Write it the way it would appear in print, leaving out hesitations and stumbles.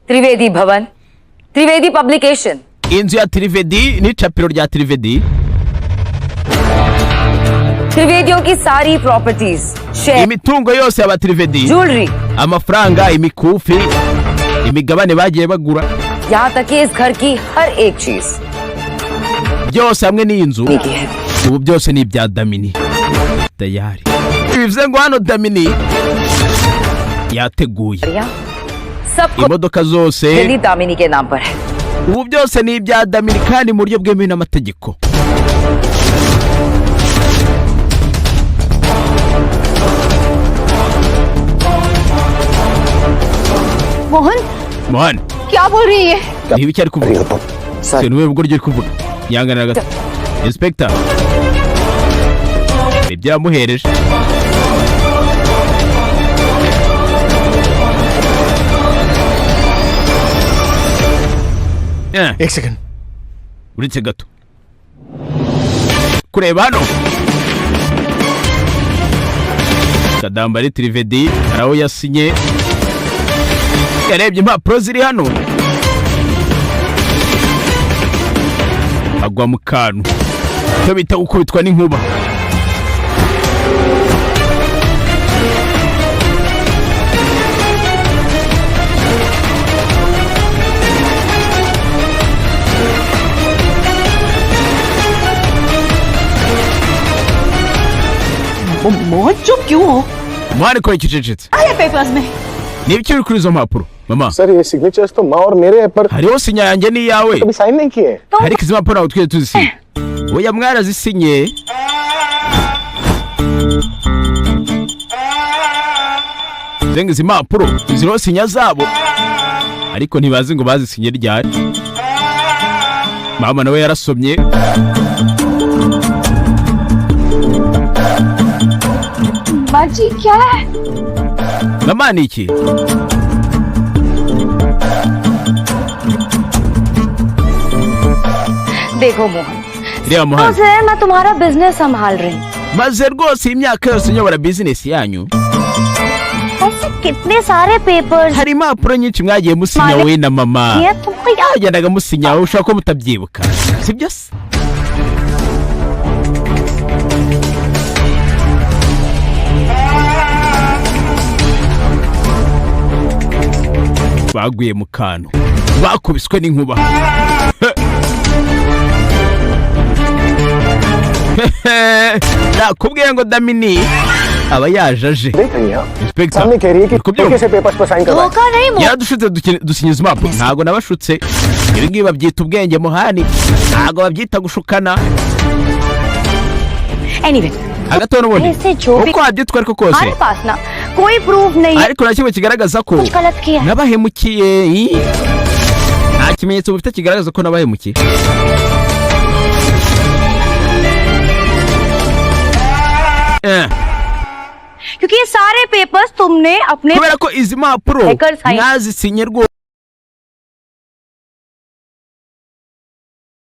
त्रिवेदी भवन, Trivedi publication. inzu ya Trivedi n'icapiro rya Trivedi, त्रिवेदियों की सारी properties, share, imitungo yose y'aba Trivedi, jewellery, amafaranga, imikufi, imigabane bagiye bagura, यहाँ तक कि इस घर की हर एक चीज byose hamwe n'inzu की है। ubu byose ni ibya Damini. Tayari bivuze ngo hano Damini yateguye सब imodoka zose, दिल्ली दामिनी के नाम पर है। ubu byose ni ibya Damini kandi mu buryo bwemewe n'amategeko. mohan क्या बोल रही है? niba icyo ari kuvuga se niwe ubwo ryo kuvuga yangana gato. Inspector ibyo yamuhereje एक second uretse gato kureba hano Kadambari Trivedi hari aho yasinye, yarebye impapuro ziri hano agwa mu kantu cyo bita gukubitwa n'inkuba. Mohan चुप क्यों हो? Mwana ko ikicecetse आया पेपर्स में। niba icyo uri kuri izo mpapuro mama. Sir ये सिग्नेचर्स तो माँ और मेरे हैं पर hariho sinya yanjye n'iyawe कभी साइन नहीं किए। ariko izi mpapuro ntabwo twese tuzisinye. oya mwarazisinye. zenga izi mpapuro ziriho sinya zabo ariko ntibazi ngo bazisinye ryari. mama nawe yarasomye बाजी क्या है? mama ni iki? देखो मोहन, reba muhanda से मैं तुम्हारा बिजनेस संभाल रही हूँ। maze rwose iyi myaka yose nyobora bizinesi yanyu. ऐसे कितने सारे papers hari impapuro nyinshi mwagiye musinya wowe na mama, ये तुमको याद yagendaga musinya ushobora ko mutabyibuka sibyo se? baguye mu kantu bakubiswe n'inkuba. nakubwiye ngo Damini aba yajaje. Inspector सामने कह रही है कि kubyumva? कैसे पेपर्स पर साइन करवाए। धोखा नहीं Mohan. yaradushutse dusinyiza impapuro. ntago nabashutse, ibi ngibi babyita ubwenge muhani, ntago babyita gushukana. Anyway, hagati n'ubundi ऐसे जो भी uko wabyitwa ariko kose हमारे पास ना कोई प्रूफ नहीं है ariko nta kimwe kigaragaza ko कुछ गलत किया है। nabahemukiye. nta kimenyetso bufite kigaragaza ko nabahemukiye. क्योंकि ये सारे पेपर्स तुमने अपने kubera ko izi mpapuro Hackers sign- mwazisinye rwose